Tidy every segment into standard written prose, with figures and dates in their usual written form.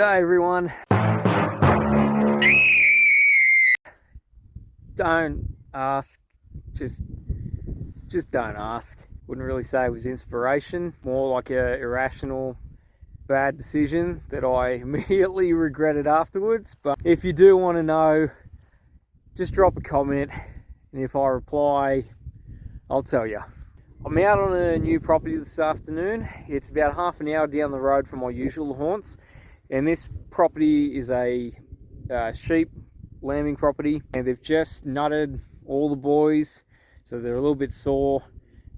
G'day everyone. Don't ask, just don't ask. Wouldn't really say it was inspiration, more like a irrational bad decision that I immediately regretted afterwards. But if you do want to know, just drop a comment, and if I reply, I'll tell you. I'm out on a new property this afternoon. It's about half an hour down the road from my usual haunts, and this property is a sheep lambing property, and they've just nutted all the boys, so they're a little bit sore.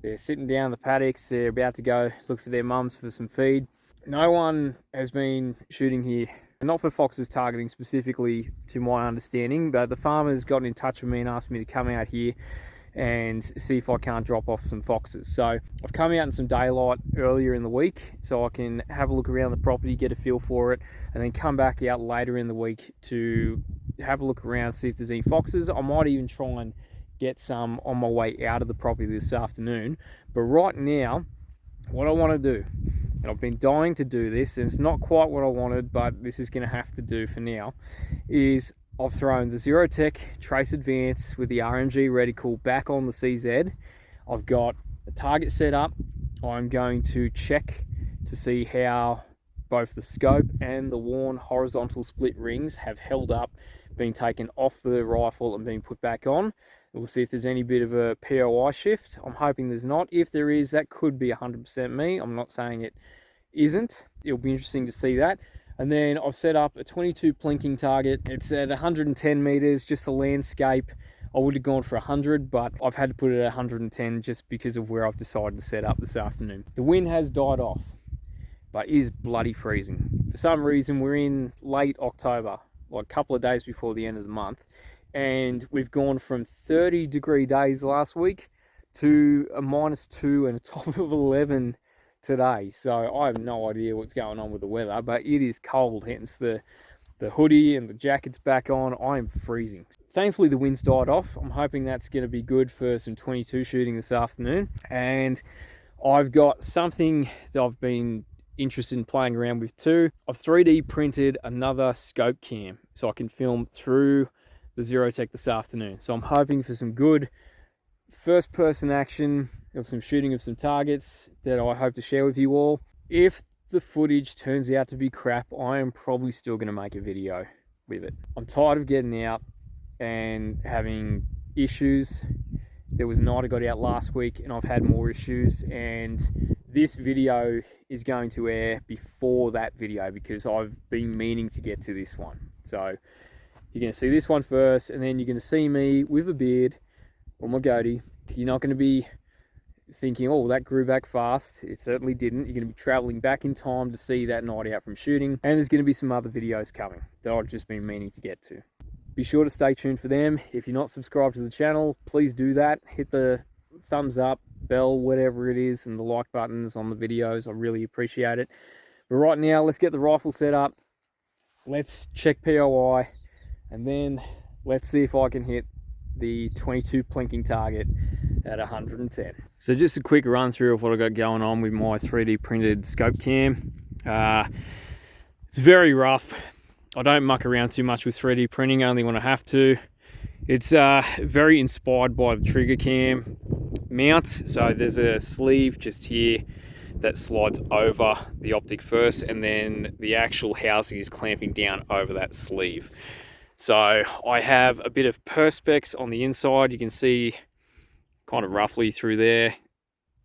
They're sitting down in the paddocks. They're about to go look for their mums for some feed. No one has been shooting here, not for foxes targeting specifically to my understanding, but the farmer's gotten in touch with me and asked me to come out here and see if I can't drop off some foxes. So I've come out in some daylight earlier in the week so I can have a look around the property, get a feel for it, and then come back out later in the week to have a look around, see if there's any foxes. I might even try and get some on my way out of the property this afternoon. But right now, what I want to do, and I've been dying to do this, and it's not quite what I wanted, but this is going to have to do for now, is I've thrown the ZeroTech Trace Advance with the RMG reticle back on the CZ. I've got a target set up. I'm going to check to see how both the scope and the Warne horizontal split rings have held up, being taken off the rifle and being put back on. We'll see if there's any bit of a POI shift. I'm hoping there's not. If there is, that could be 100% me. I'm not saying it isn't. It'll be interesting to see that. And then I've set up a 22 plinking target. It's at 110 meters, just the landscape. I would have gone for 100, but I've had to put it at 110 just because of where I've decided to set up this afternoon. The wind has died off, but it is bloody freezing. For some reason, we're in late October, like a couple of days before the end of the month, and we've gone from 30-degree days last week to a -2 and a top of 11 today. So I have no idea what's going on with the weather, but it is cold, hence the hoodie and the jacket's back on. I'm freezing. Thankfully the wind's died off. I'm hoping that's going to be good for some 22 shooting this afternoon. And I've got something that I've been interested in playing around with too. I've 3D printed another scope cam so I can film through the ZeroTech this afternoon. So I'm hoping for some good first person action of some shooting of some targets that I hope to share with you all. If the footage turns out to be crap, I am probably still going to make a video with it. I'm tired of getting out and having issues. There was a night I got out last week and I've had more issues, and this video is going to air before that video because I've been meaning to get to this one. So you're going to see this one first, and then you're going to see me with a beard or my goatee. You're not going to be thinking, oh, that grew back fast. It certainly didn't. You're going to be traveling back in time to see that night out from shooting, and there's going to be some other videos coming that I've just been meaning to get to. Be sure to stay tuned for them. If you're not subscribed to the channel, please do that. Hit the thumbs up, bell, whatever it is, and the like buttons on the videos. I really appreciate it. But right now, let's get the rifle set up. Let's check POI, and then let's see if I can hit the 22 plinking target at 110. So just a quick run through of what I got going on with my 3D printed scope cam. It's very rough. I don't muck around too much with 3D printing, only when I have to. It's very inspired by the trigger cam mount. So there's a sleeve just here that slides over the optic first, and then the actual housing is clamping down over that sleeve. So I have a bit of perspex on the inside. You can see kind of roughly through there.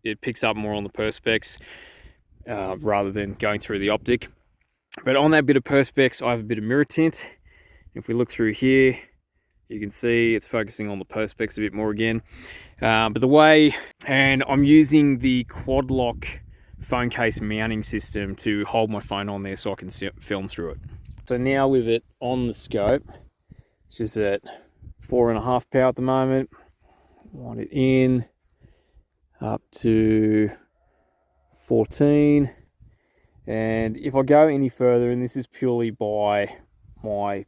It picks up more on the perspex rather than going through the optic. But on that bit of perspex, I have a bit of mirror tint. If we look through here, you can see it's focusing on the perspex a bit more again. But the way, and I'm using the quad lock phone case mounting system to hold my phone on there so I can film through it. So now with it on the scope, it's just at 4.5 power at the moment. Want it in up to 14, and if I go any further, and this is purely by my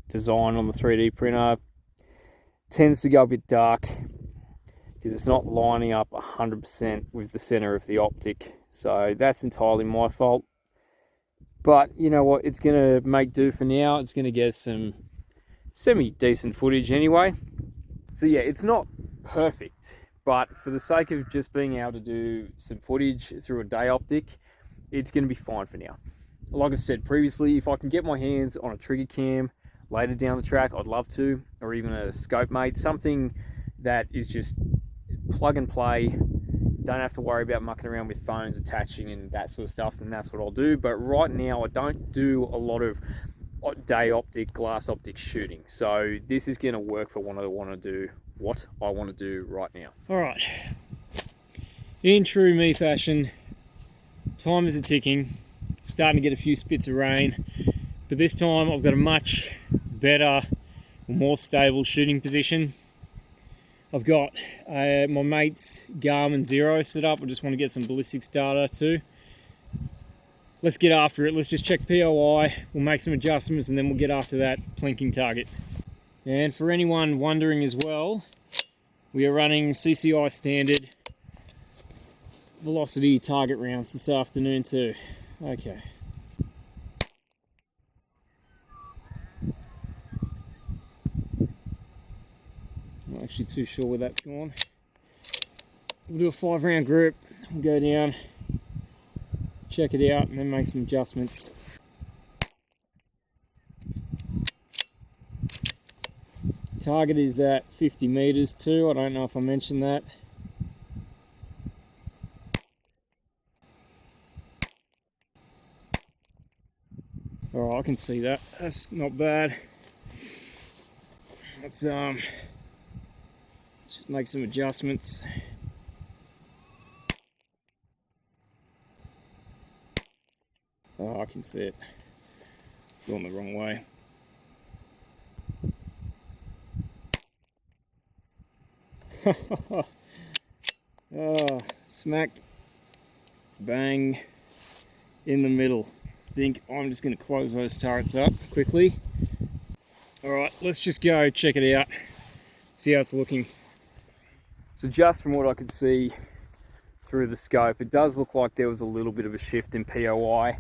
design on the 3D printer, tends to go a bit dark because it's not lining up 100% with the center of the optic. So that's entirely my fault. But you know what, it's going to make do for now. It's going to get some semi-decent footage anyway. So yeah, it's not perfect, but for the sake of just being able to do some footage through a day optic, it's going to be fine for now. Like I said previously, if I can get my hands on a trigger cam later down the track, I'd love to, or even a scope mate, something that is just plug and play. Don't have to worry about mucking around with phones attaching and that sort of stuff, and that's what I'll do. But right now I don't do a lot of day optic, glass optic shooting, so this is going to work for what I want to do right now. All right, in true me fashion, time is a ticking. Starting to get a few spits of rain, but this time I've got a much better, more stable shooting position. I've got my mate's Garmin Xero set up. I just want to get some ballistics data too. Let's get after it. Let's just check POI. We'll make some adjustments and then we'll get after that plinking target. And for anyone wondering as well, we are running CCI standard velocity target rounds this afternoon too. Okay. Not actually too sure where that's gone. We'll do a 5-round group, we'll go down, check it out, and then make some adjustments. Target is at 50 meters too. I don't know if I mentioned that. Alright, I can see that. That's not bad. Let's just make some adjustments. Oh, I can see it. Going the wrong way. Oh, smack, bang, in the middle. I think I'm just going to close those turrets up quickly. Alright, let's just go check it out, see how it's looking. So just from what I could see through the scope, it does look like there was a little bit of a shift in POI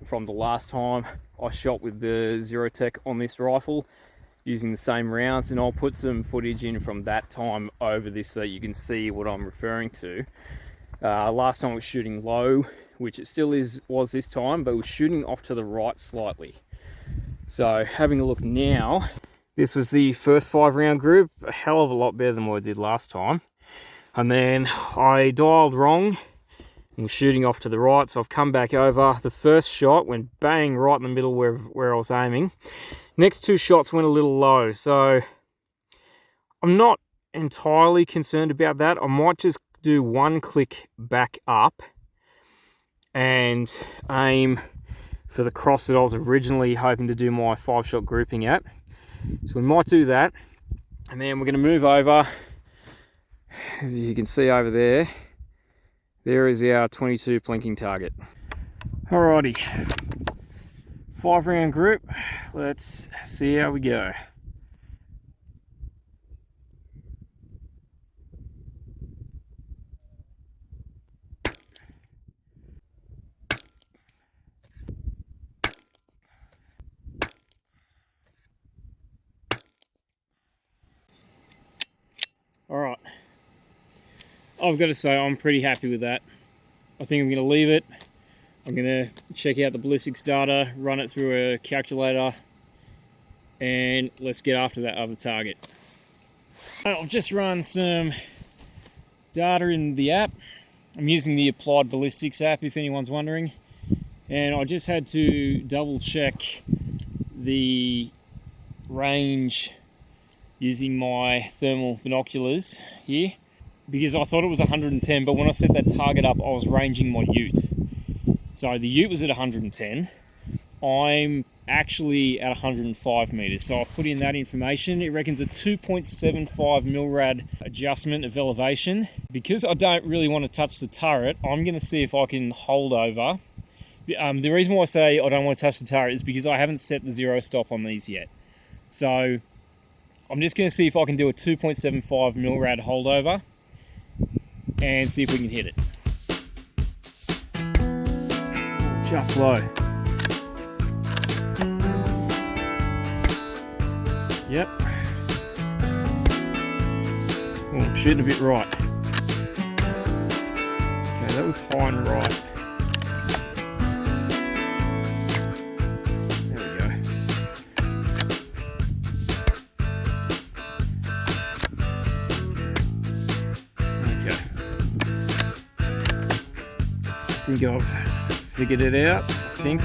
from the last time I shot with the ZeroTech on this rifle using the same rounds, and I'll put some footage in from that time over this so you can see what I'm referring to. Last time I was shooting low, which it still was this time, but it was shooting off to the right slightly. So having a look now, this was the first 5-round group, a hell of a lot better than what I did last time. And then I dialed wrong and was shooting off to the right, so I've come back over. The first shot went bang right in the middle where I was aiming. Next 2 shots went a little low, so I'm not entirely concerned about that. I might just do 1 click back up and aim for the cross that I was originally hoping to do my 5-shot grouping at. So we might do that, and then we're going to move over. As you can see over there, there is our 22 plinking target. Alrighty, 5-round group, let's see how we go. Alright, I've got to say I'm pretty happy with that. I think I'm going to leave it. I'm going to check out the ballistics data, run it through a calculator, and let's get after that other target. I'll just run some data in the app. I'm using the Applied Ballistics app if anyone's wondering, and I just had to double check the range using my thermal binoculars here, because I thought it was 110, but when I set that target up, I was ranging my ute. So the ute was at 110. I'm actually at 105 meters. So I've put in that information. It reckons a 2.75 milrad adjustment of elevation. Because I don't really want to touch the turret, I'm going to see if I can hold over. The reason why I say I don't want to touch the turret is because I haven't set the zero stop on these yet. So I'm just going to see if I can do a 2.75 milrad holdover and see if we can hit it. Just low. Yep. Well, I'm shooting a bit right. Okay, that was high and right. There we go. Okay. I think I've figured it out, I think.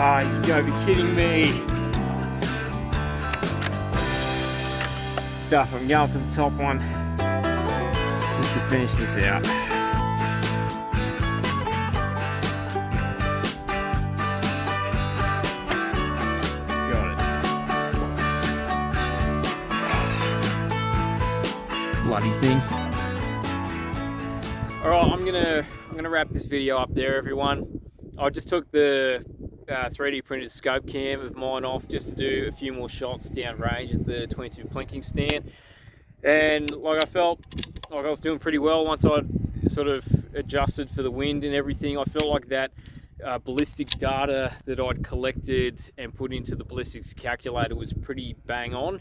Ah, you gotta be kidding me. Stuff, I'm going for the top one just to finish this out. Got it. Bloody thing. Alright, I'm gonna wrap this video up there, everyone. I just took the 3D printed scope cam of mine off just to do a few more shots down range at the 22 plinking stand, and like I felt like I was doing pretty well once I'd sort of adjusted for the wind and everything. I felt like that ballistic data that I'd collected and put into the ballistics calculator was pretty bang on.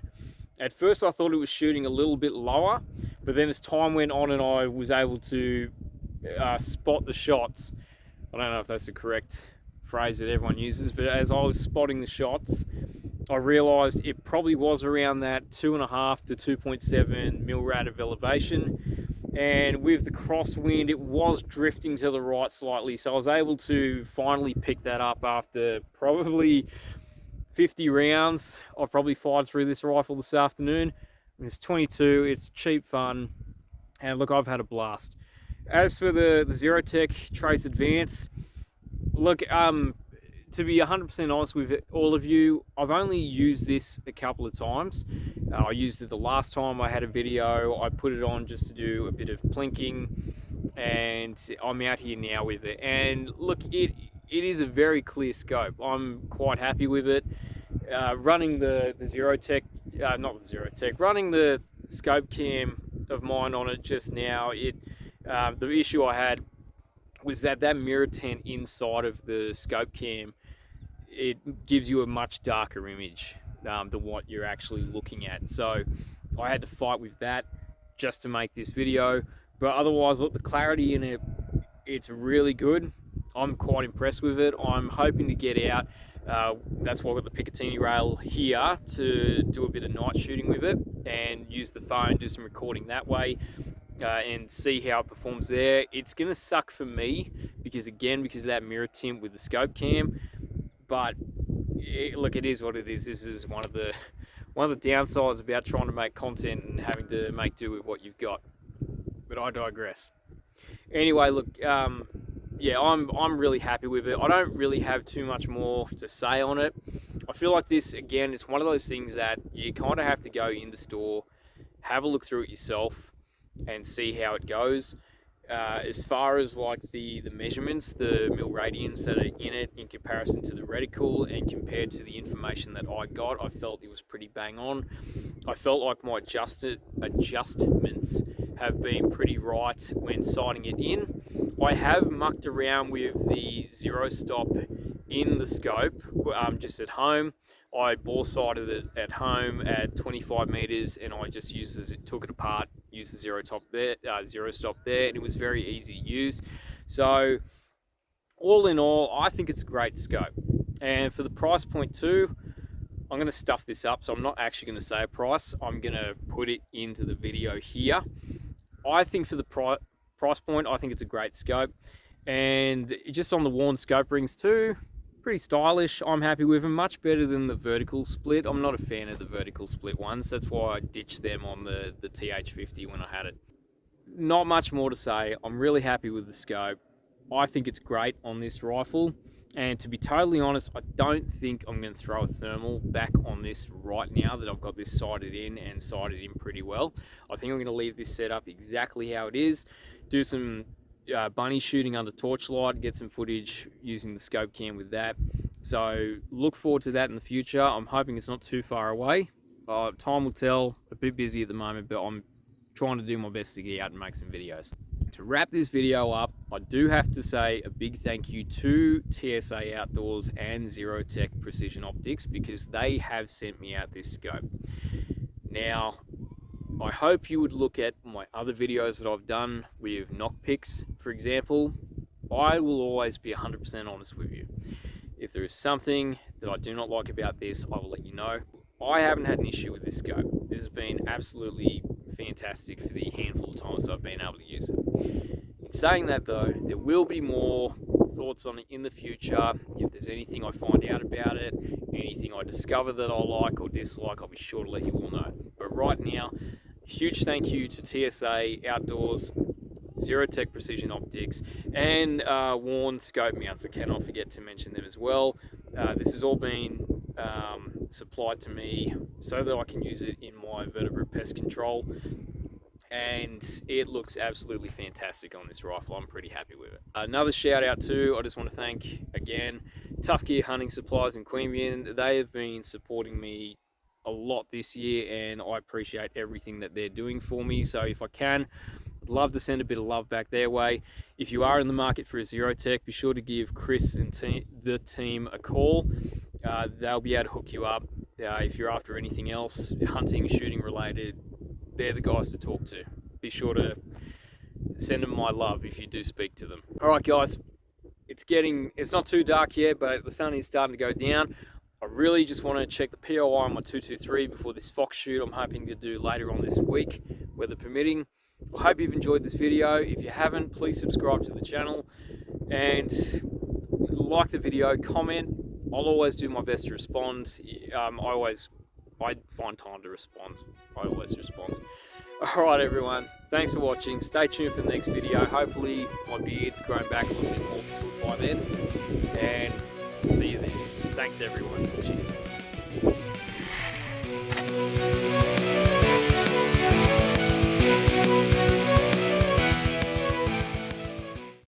At first I thought it was shooting a little bit lower, but then as time went on and I was able to spot the shots, I don't know if that's the correct phrase that everyone uses, but as I was spotting the shots, I realized it probably was around that 2.5 to 2.7 mil rad of elevation, and with the crosswind it was drifting to the right slightly, so I was able to finally pick that up after probably 50 rounds. I've probably fired through this rifle this afternoon. It's 22, it's cheap fun, and look, I've had a blast. As for the ZeroTech Trace Advance, look, to be 100% honest with all of you, I've only used this a couple of times. I used it the last time I had a video. I put it on just to do a bit of plinking, and I'm out here now with it. And look, it is a very clear scope. I'm quite happy with it. Running the ZeroTech, not the ZeroTech, running the scope cam of mine on it just now, the issue I had was that mirror tent inside of the scope cam, it gives you a much darker image than what you're actually looking at. So I had to fight with that just to make this video. But otherwise, look, the clarity in it, it's really good. I'm quite impressed with it. I'm hoping to get out. That's why I've got the Picatinny rail here to do a bit of night shooting with it and use the phone, do some recording that way. And see how it performs there. It's gonna suck for me because of that mirror tint with the scope cam, but look, it is what it is. This is one of one of the downsides about trying to make content and having to make do with what you've got. But I digress. Anyway, look, yeah, I'm really happy with it. I don't really have too much more to say on it. I feel like this, again, it's one of those things that you kind of have to go in the store, have a look through it yourself, and see how it goes. As far as like the measurements, the mil radians that are in it in comparison to the reticle and compared to the information that I got, I felt it was pretty bang on. I felt like my adjustments have been pretty right when sighting it in. I have mucked around with the zero stop in the scope just at home. I bore sighted it at home at 25 meters, and I just took it apart, used the zero stop there, and it was very easy to use. So all in all, I think it's a great scope. And for the price point too, I'm going to stuff this up, so I'm not actually going to say a price. I'm going to put it into the video here. I think for the price point, I think it's a great scope. And just on the Warne scope rings too, pretty stylish. I'm happy with them, much better than the vertical split. I'm not a fan of the vertical split ones. That's why I ditched them on the TH50 when I had it. Not much more to say. I'm really happy with the scope. I think it's great on this rifle. And to be totally honest, I don't think I'm going to throw a thermal back on this right now that I've got this sighted in and sighted in pretty well. I think I'm going to leave this set up exactly how it is, do some bunny shooting under torchlight, get some footage using the scope cam with that. So look forward to that in the future. I'm hoping it's not too far away. Time will tell. A bit busy at the moment, but I'm trying to do my best to get out and make some videos. To wrap this video up, I do have to say a big thank you to TSA Outdoors and ZeroTech Precision Optics, because they have sent me out this scope. Now, I hope you would look at my other videos that I've done with knock picks, for example. I will always be 100% honest with you. If there is something that I do not like about this, I will let you know. I haven't had an issue with this scope. This has been absolutely fantastic for the handful of times I've been able to use it. In saying that though, there will be more thoughts on it in the future. If there's anything I find out about it, anything I discover that I like or dislike, I'll be sure to let you all know. But right now, huge thank you to TSA Outdoors, ZeroTech Precision Optics, and Warne scope mounts. I cannot forget to mention them as well. This has all been supplied to me so that I can use it in my vertebrate pest control, and it looks absolutely fantastic on this rifle. I'm pretty happy with it. Another shout out too, I just want to thank again Tough Gear Hunting Supplies in Queanbeyan. They have been supporting me a lot this year, and I appreciate everything that they're doing for me. So if I can, I'd love to send a bit of love back their way. If you are in the market for a ZeroTech, be sure to give Chris and the team a call. They'll be able to hook you up. If you're after anything else, hunting, shooting related, they're the guys to talk to. Be sure to send them my love if you do speak to them. All right, guys, it's not too dark yet, but the sun is starting to go down. I really just want to check the POI on my 223 before this fox shoot I'm hoping to do later on this week, weather permitting. I hope you've enjoyed this video. If you haven't, please subscribe to the channel and like the video, comment. I'll always do my best to respond. I find time to respond. I always respond. All right, everyone. Thanks for watching. Stay tuned for the next video. Hopefully my beard's grown back a little bit more by then. And see you then. Thanks, everyone. Cheers.